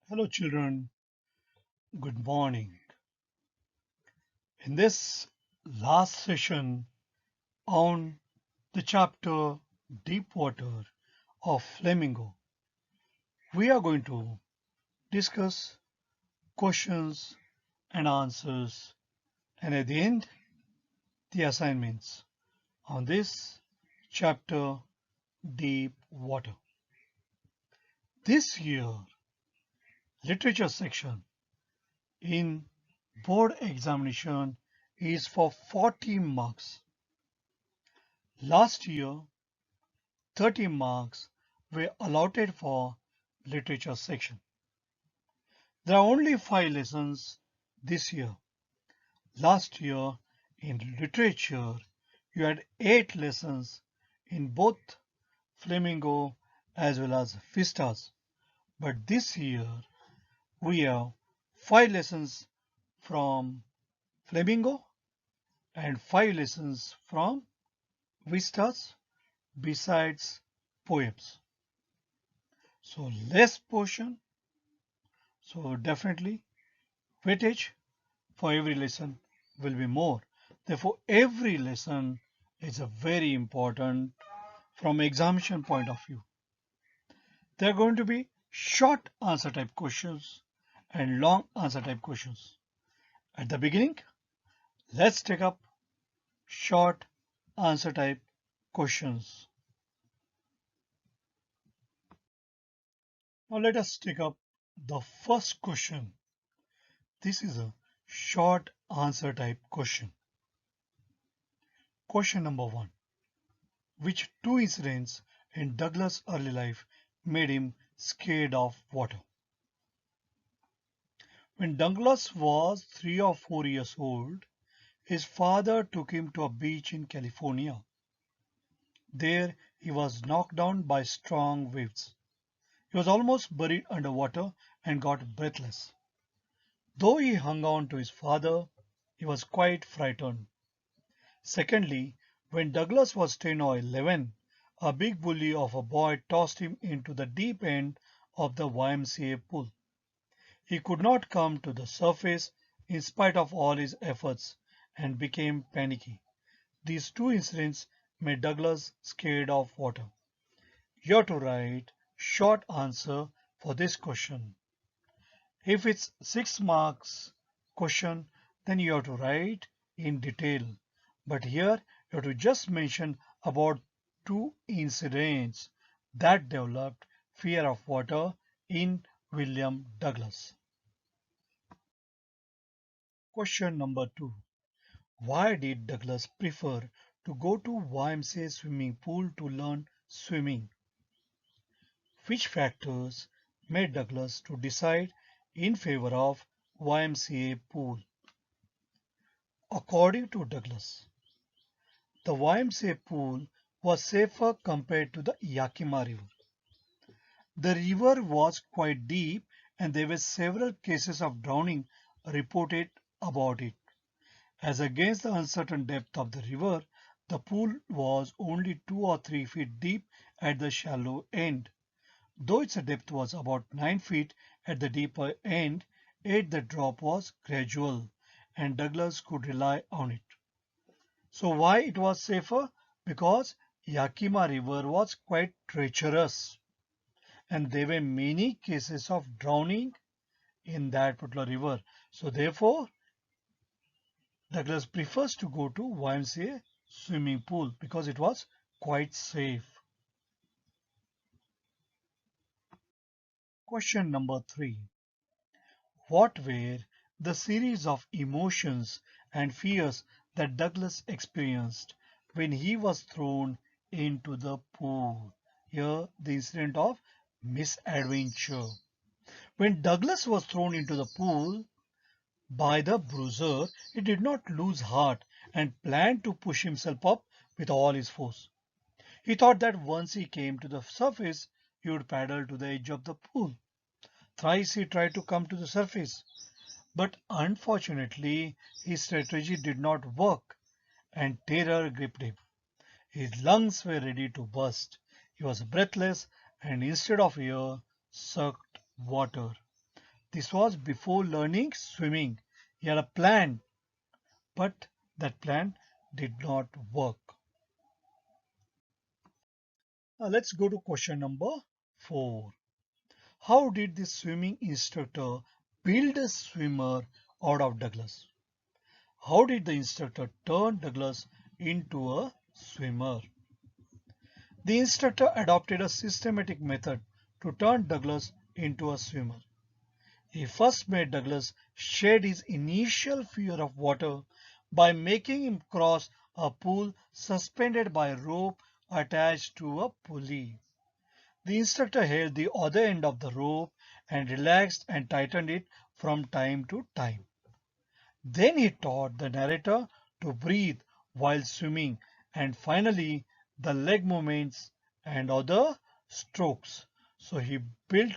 Hello, children. Good morning. In this last session on the chapter Deep Water of Flamingo, we are going to discuss questions and answers, and at the end, the assignments on this chapter Deep Water. This year, literature section in board examination is for 40 marks. Last year, 30 marks were allotted for literature section. There are only 5 lessons this year. Last year in literature you had 8 lessons in both Flamingo as well as Vistas. But this year we have 5 lessons from Flamingo and 5 lessons from Vistas besides poems. So less portion. So definitely weightage for every lesson will be more. Therefore, every lesson is a very important from examination point of view. There are going to be short answer type questions and long answer type questions. At the beginning, let's take up short answer type questions. Now let us take up the first question. This is a short answer type question. Question number 1. Which two incidents in Douglas' early life made him scared of water? When Douglas was 3 or 4 years old, his father took him to a beach in California. There he was knocked down by strong waves. He was almost buried underwater and got breathless. Though he hung on to his father, he was quite frightened. Secondly, when Douglas was 10 or 11, a big bully of a boy tossed him into the deep end of the YMCA pool. He could not come to the surface in spite of all his efforts and became panicky. These two incidents made Douglas scared of water. You have to write short answer for this question. If it's 6 marks question, then you have to write in detail. But here you have to just mention about two incidents that developed fear of water in William Douglas. Question number 2. Why did Douglas prefer to go to YMCA swimming pool to learn swimming? Which factors made Douglas to decide in favor of YMCA pool? According to Douglas, the YMCA pool was safer compared to the Yakima River. The river was quite deep and there were several cases of drowning reported about it. As against the uncertain depth of the river, the pool was only 2 or 3 feet deep at the shallow end. Though its depth was about 9 feet at the deeper end, yet the drop was gradual and Douglas could rely on it. So why it was safer? Because Yakima River was quite treacherous and there were many cases of drowning in that particular river. So therefore, Douglas prefers to go to YMCA swimming pool because it was quite safe. Question number 3. What were the series of emotions and fears that Douglas experienced when he was thrown into the pool? Here, the incident of misadventure. When Douglas was thrown into the pool by the bruiser, he did not lose heart and planned to push himself up with all his force. He thought that once he came to the surface, he would paddle to the edge of the pool. Thrice he tried to come to the surface, but unfortunately his strategy did not work and terror gripped him. His lungs were ready to burst. He was breathless and instead of air sucked water. This was before learning swimming. He had a plan, but that plan did not work. Now let's go to question number 4. How did the swimming instructor build a swimmer out of Douglas? How did the instructor turn Douglas into a swimmer? The instructor adopted a systematic method to turn Douglas into a swimmer. He first made Douglas shed his initial fear of water by making him cross a pool suspended by a rope attached to a pulley. The instructor held the other end of the rope and relaxed and tightened it from time to time. Then he taught the narrator to breathe while swimming and finally the leg movements and other strokes. So he built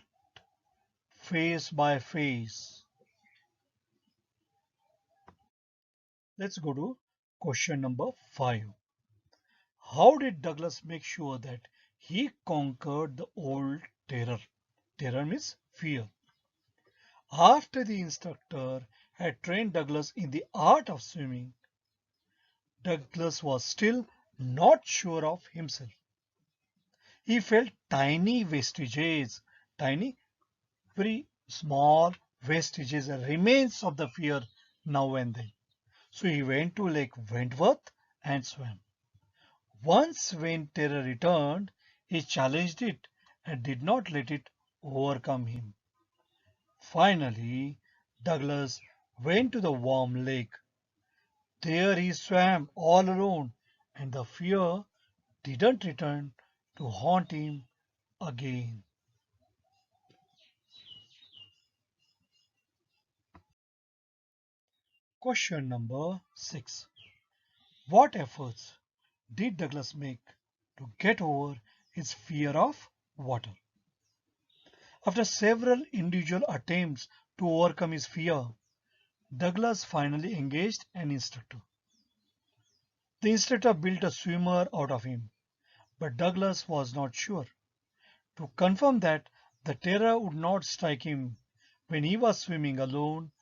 phase by phase. Let's go to question number 5. How did Douglas make sure that he conquered the old terror? Terror means fear. After the instructor had trained Douglas in the art of swimming, Douglas was still not sure of himself. He felt tiny vestiges, tiny, very small vestiges, remains of the fear now and then. So he went to Lake Wentworth and swam. Once when terror returned, he challenged it and did not let it overcome him. Finally, Douglas went to the warm lake. There he swam all alone, and the fear didn't return to haunt him again. Question number 6. What efforts did Douglas make to get over his fear of water? After several individual attempts to overcome his fear, Douglas finally engaged an instructor. The instructor built a swimmer out of him, but Douglas was not sure. To confirm that the terror would not strike him when he was swimming alone,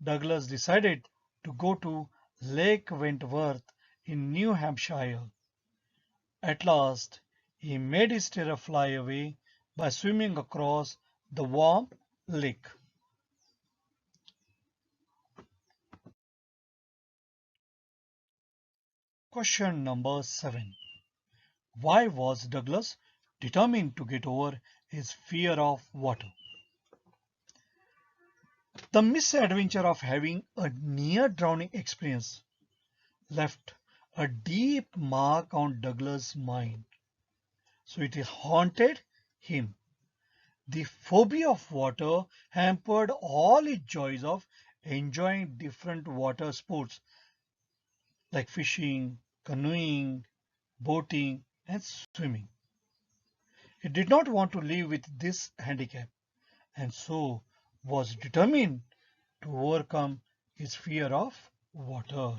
Douglas decided to go to Lake Wentworth in New Hampshire. At last, he made his terror fly away by swimming across the warm lake. Question number 7. Why was Douglas determined to get over his fear of water? The misadventure of having a near drowning experience left a deep mark on Douglas' mind. So it haunted him. The phobia of water hampered all his joys of enjoying different water sports like fishing, canoeing, boating, and swimming. He did not want to live with this handicap and so was determined to overcome his fear of water.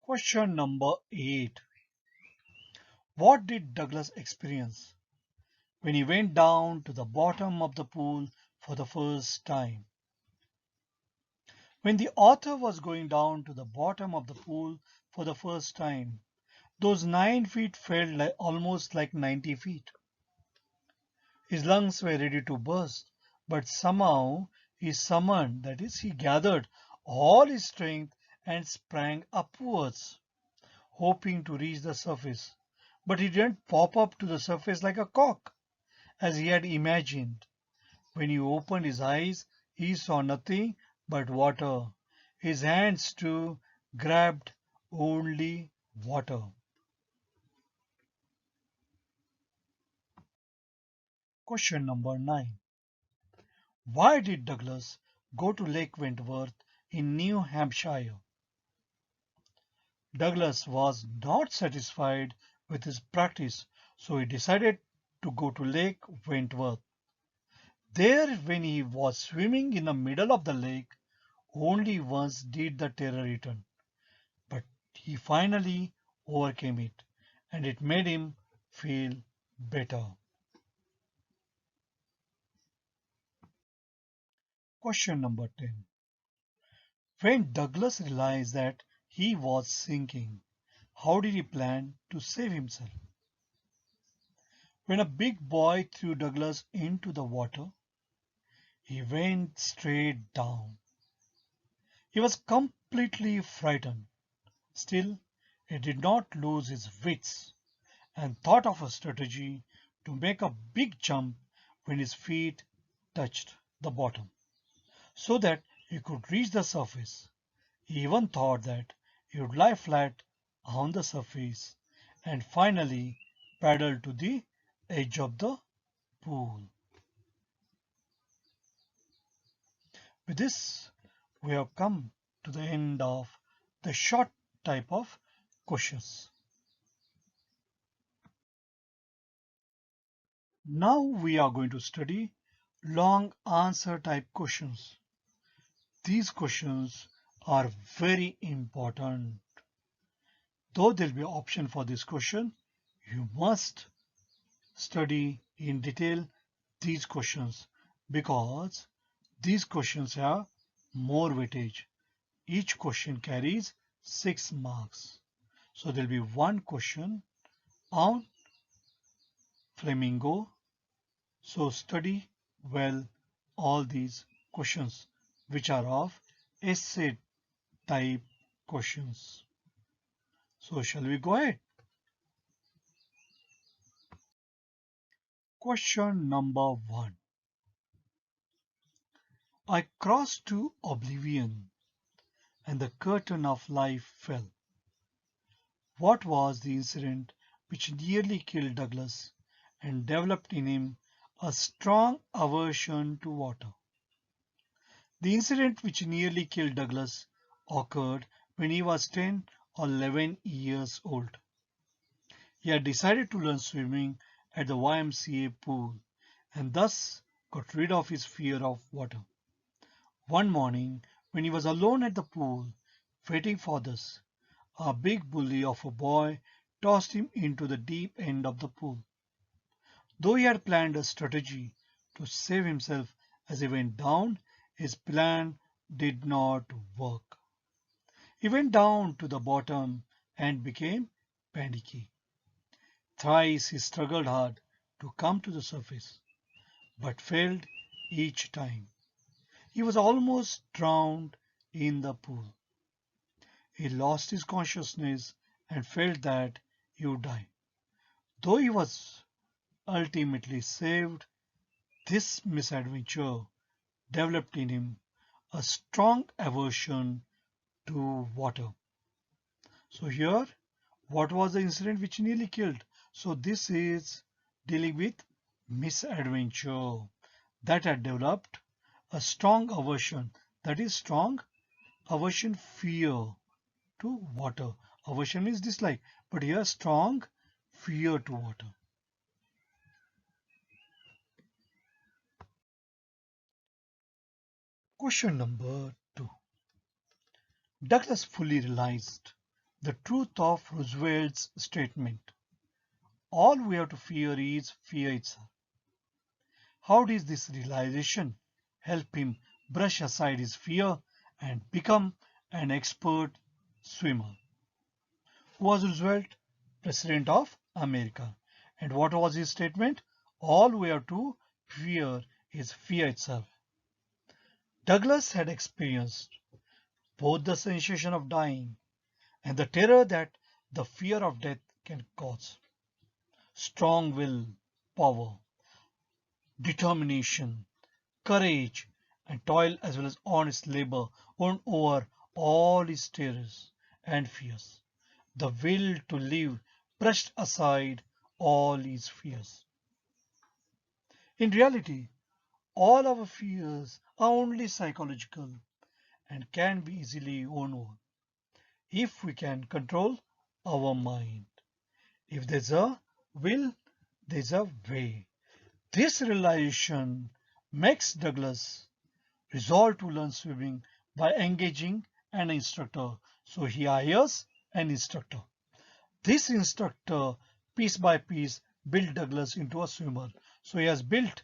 Question number 8. What did Douglas experience when he went down to the bottom of the pool for the first time? When the author was going down to the bottom of the pool for the first time, those 9 feet felt like almost like 90 feet. His lungs were ready to burst, but somehow he summoned, that is, he gathered all his strength and sprang upwards, hoping to reach the surface. But he didn't pop up to the surface like a cock, as he had imagined. When he opened his eyes, he saw nothing but water. His hands, too, grabbed only water. Question number 9. Why did Douglas go to Lake Wentworth in New Hampshire? Douglas was not satisfied with his practice, so he decided to go to Lake Wentworth. There, when he was swimming in the middle of the lake, only once did the terror return, but he finally overcame it, and it made him feel better. Question number 10. When Douglas realized that he was sinking, how did he plan to save himself? When a big boy threw Douglas into the water, he went straight down. He was completely frightened. Still, he did not lose his wits and thought of a strategy to make a big jump when his feet touched the bottom, so that he could reach the surface. He even thought that he would lie flat on the surface and finally paddle to the edge of the pool. With this, we have come to the end of the short type of questions. Now we are going to study long answer type questions. These questions are very important. Though there will be an option for this question, you must study in detail these questions because these questions have more weightage. Each question carries 6 marks. So there will be one question on flamingo. So study well all these questions which are of essay type questions. So shall we go ahead? Question number 1. I crossed to oblivion and the curtain of life fell. What was the incident which nearly killed Douglas and developed in him a strong aversion to water? The incident which nearly killed Douglas occurred when he was 10 or 11 years old. He had decided to learn swimming at the YMCA pool and thus got rid of his fear of water. One morning, when he was alone at the pool, waiting for this, a big bully of a boy tossed him into the deep end of the pool. Though he had planned a strategy to save himself as he went down, his plan did not work. He went down to the bottom and became panicky. Thrice he struggled hard to come to the surface, but failed each time. He was almost drowned in the pool. He lost his consciousness and felt that he would die. Though he was ultimately saved, this misadventure developed in him a strong aversion to water. So here, what was the incident which nearly killed? So this is dealing with misadventure that had developed a strong aversion, that is strong aversion, fear to water. Aversion means dislike, but here strong fear to water. Question number 2. Douglas fully realized the truth of Roosevelt's statement. All we have to fear is fear itself. How did this realization help him brush aside his fear and become an expert swimmer? Who was Roosevelt? President of America. And what was his statement? All we have to fear is fear itself. Douglas had experienced both the sensation of dying and the terror that the fear of death can cause. Strong will, power, determination, courage, and toil as well as honest labor won over all his terrors and fears. The will to live brushed aside all his fears. In reality, all our fears are only psychological and can be easily won over if we can control our mind. If there's a will, there's a way. This realization makes Douglas resolve to learn swimming by engaging an instructor. So he hires an instructor. This instructor, piece by piece, built Douglas into a swimmer. So he has built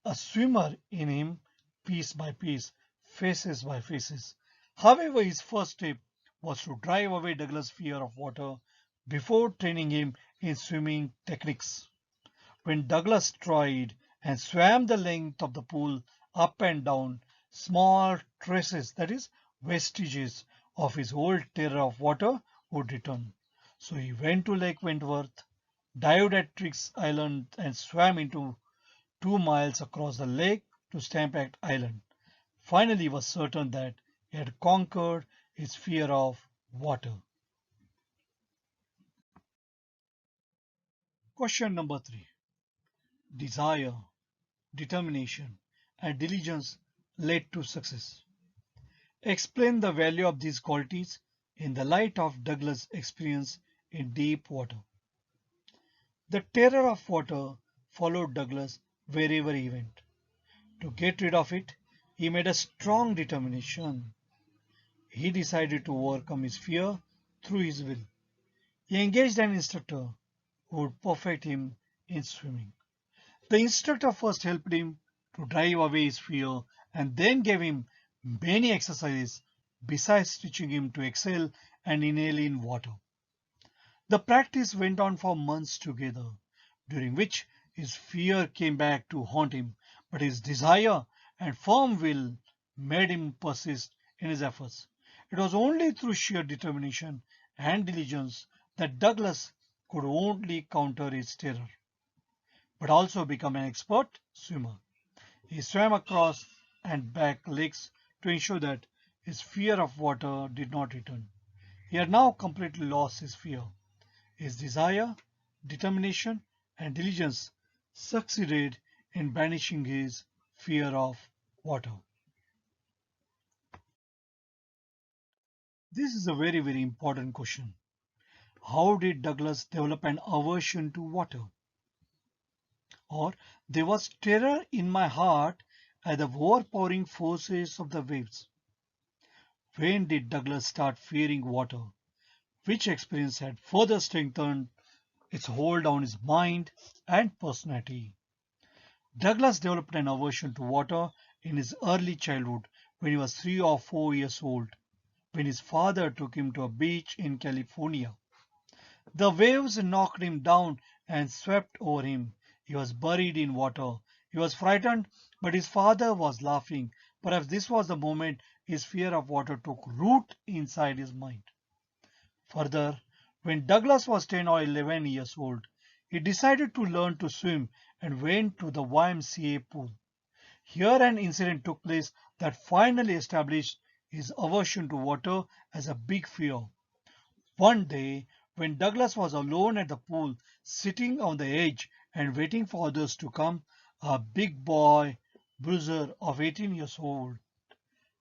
a swimmer in him piece by piece, phases by phases. However, his first step was to drive away Douglas' fear of water before training him in swimming techniques. When Douglas tried and swam the length of the pool up and down, small traces, that is, vestiges of his old terror of water would return. So he went to Lake Wentworth, dived at Triggs Island, and swam into 2 miles across the lake to Stampede Island. Finally, he was certain that he had conquered his fear of water. Question number 3. Desire, determination, and diligence led to success. Explain the value of these qualities in the light of Douglas' experience in deep water. The terror of water followed Douglas wherever he went. To get rid of it, he made a strong determination. He decided to overcome his fear through his will. He engaged an instructor who would perfect him in swimming. The instructor first helped him to drive away his fear and then gave him many exercises besides teaching him to excel and inhale in water. The practice went on for months together, during which his fear came back to haunt him, but his desire and firm will made him persist in his efforts. It was only through sheer determination and diligence that Douglas could only counter his terror, but also become an expert swimmer. He swam across and back lakes to ensure that his fear of water did not return. He had now completely lost his fear. His desire, determination, and diligence succeeded in banishing his fear of water. This is a very important question. How did Douglas develop an aversion to water? Or there was terror in my heart at the overpowering forces of the waves. When did Douglas start fearing water? Which experience had further strengthened its hold on his mind and personality? Douglas developed an aversion to water in his early childhood when he was 3 or 4 years old, when his father took him to a beach in California. The waves knocked him down and swept over him. He was buried in water. He was frightened, but his father was laughing. Perhaps this was the moment his fear of water took root inside his mind. Further, when Douglas was 10 or 11 years old, he decided to learn to swim and went to the YMCA pool. Here an incident took place that finally established his aversion to water as a big fear. One day, when Douglas was alone at the pool, sitting on the edge and waiting for others to come, a big boy, bruiser of 18 years old,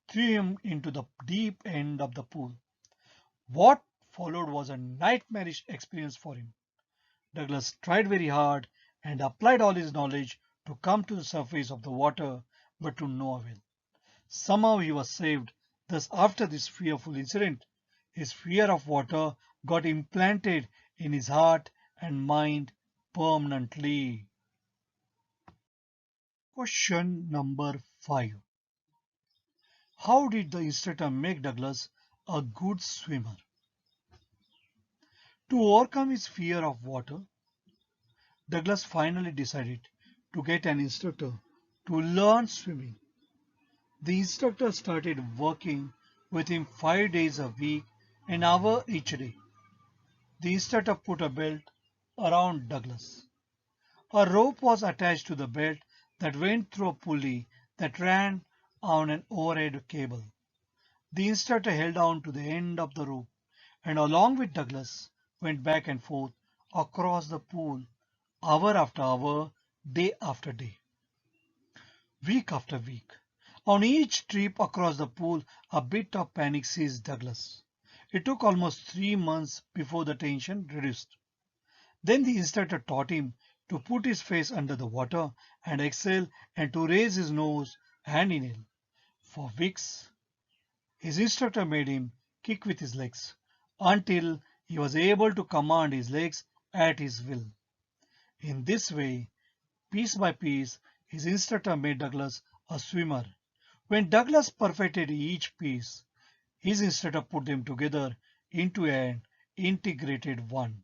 threw him into the deep end of the pool. What followed was a nightmarish experience for him. Douglas tried very hard and applied all his knowledge to come to the surface of the water, but to no avail. Somehow he was saved. Thus, after this fearful incident, his fear of water got implanted in his heart and mind permanently. Question number 5. How did the instructor make Douglas a good swimmer? To overcome his fear of water, Douglas finally decided to get an instructor to learn swimming. The instructor started working with him 5 days a week, an hour each day. The instructor put a belt around Douglas. A rope was attached to the belt that went through a pulley that ran on an overhead cable. The instructor held on to the end of the rope and along with Douglas went back and forth across the pool hour after hour, day after day, week after week. On each trip across the pool, a bit of panic seized Douglas. It took almost 3 months before the tension reduced. Then the instructor taught him to put his face under the water and exhale and to raise his nose and inhale. For weeks, his instructor made him kick with his legs until he was able to command his legs at his will. In this way, piece by piece, his instructor made Douglas a swimmer. When Douglas perfected each piece, his instructor put them together into an integrated one.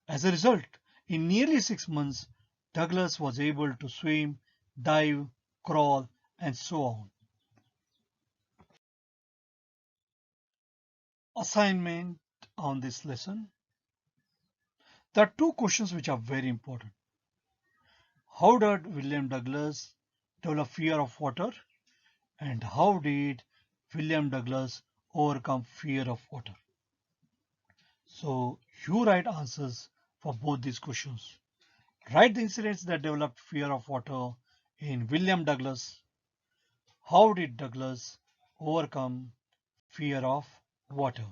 As a result, in nearly 6 months, Douglas was able to swim, dive, crawl, and so on. Assignment on this lesson. There are two questions which are very important. How did William Douglas develop fear of water? And how did William Douglas overcome fear of water? So you write answers for both these questions. Write the incidents that developed fear of water in William Douglas. How did Douglas overcome fear of water?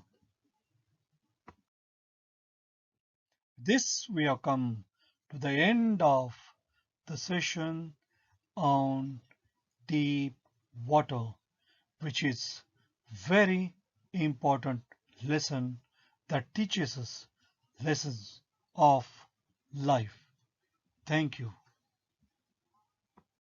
This we have come to the end of the session on deep water, which is very important lesson that teaches us lessons of life. Thank you.